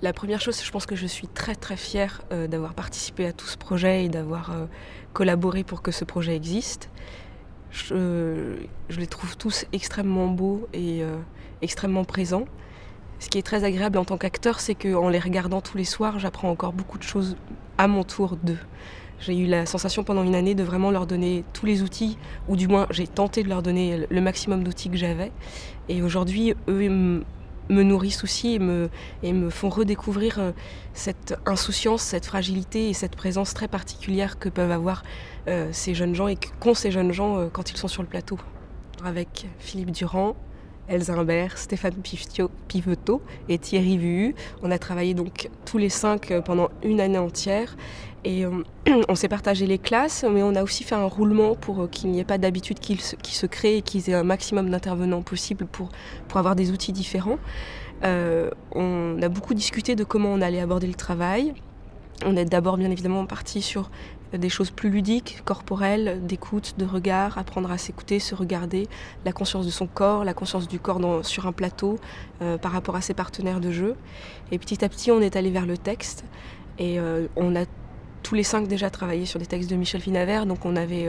La première chose, je pense que je suis très très fière d'avoir participé à tout ce projet et d'avoir collaboré pour que ce projet existe. Je les trouve tous extrêmement beaux et extrêmement présents. Ce qui est très agréable en tant qu'acteur, c'est qu'en les regardant tous les soirs, j'apprends encore beaucoup de choses à mon tour d'eux. J'ai eu la sensation pendant une année de vraiment leur donner tous les outils, ou du moins j'ai tenté de leur donner le maximum d'outils que j'avais. Et aujourd'hui, eux me nourrissent aussi et me font redécouvrir cette insouciance, cette fragilité et cette présence très particulière que peuvent avoir ces jeunes gens et qu'ont ces jeunes gens quand ils sont sur le plateau. Avec Philippe Durand, Elsa Imbert, Stéphane Piveteau et Thierry Vuhu. On a travaillé donc tous les 5 pendant une année entière et on s'est partagé les classes, mais on a aussi fait un roulement pour qu'il n'y ait pas d'habitude qui se crée et qu'ils aient un maximum d'intervenants possible pour avoir des outils différents. On a beaucoup discuté de comment on allait aborder le travail. On est d'abord bien évidemment parti sur des choses plus ludiques, corporelles, d'écoute, de regard, apprendre à s'écouter, se regarder, la conscience de son corps, la conscience du corps sur un plateau par rapport à ses partenaires de jeu. Et petit à petit, on est allé vers le texte et on a tous les 5 déjà travaillé sur des textes de Michel Finavert, donc on avait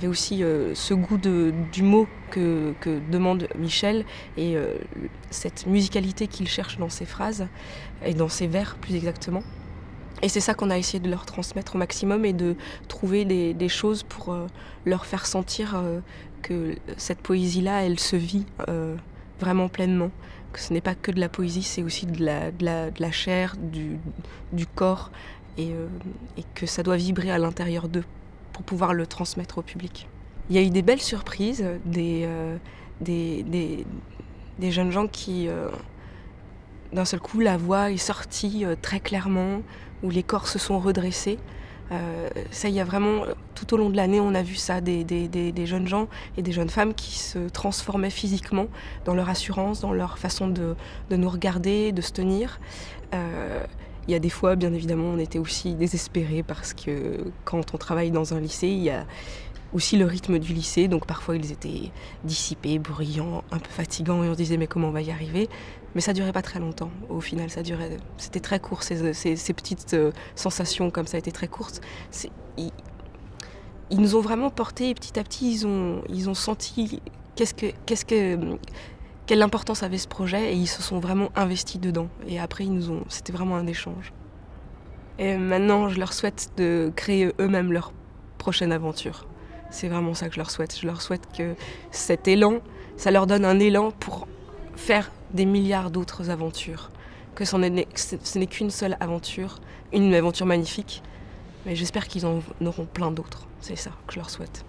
aussi ce goût du mot que demande Michel et cette musicalité qu'il cherche dans ses phrases et dans ses vers plus exactement. Et c'est ça qu'on a essayé de leur transmettre au maximum et de trouver des choses pour leur faire sentir que cette poésie-là, elle se vit vraiment pleinement. Que ce n'est pas que de la poésie, c'est aussi de la chair, du corps et que ça doit vibrer à l'intérieur d'eux pour pouvoir le transmettre au public. Il y a eu des belles surprises, des jeunes gens qui, d'un seul coup, la voix est sortie très clairement, où les corps se sont redressés. Ça, il y a vraiment, tout au long de l'année, on a vu ça, des jeunes gens et des jeunes femmes qui se transformaient physiquement dans leur assurance, dans leur façon de nous regarder, de se tenir. Il y a des fois, bien évidemment, on était aussi désespérés parce que quand on travaille dans un lycée, il y a aussi le rythme du lycée, donc parfois ils étaient dissipés, bruyants, un peu fatigants et on se disait mais comment on va y arriver? Mais ça durait pas très longtemps, au final c'était très court, ces petites sensations comme ça étaient très courtes. Ils nous ont vraiment portés et petit à petit ils ont senti quelle importance avait ce projet et ils se sont vraiment investis dedans. Et après c'était vraiment un échange. Et maintenant je leur souhaite de créer eux-mêmes leur prochaine aventure. C'est vraiment ça que je leur souhaite. Je leur souhaite que cet élan, ça leur donne un élan pour faire des milliards d'autres aventures. Que ce n'est qu'une seule aventure, une aventure magnifique. Mais j'espère qu'ils en auront plein d'autres. C'est ça que je leur souhaite.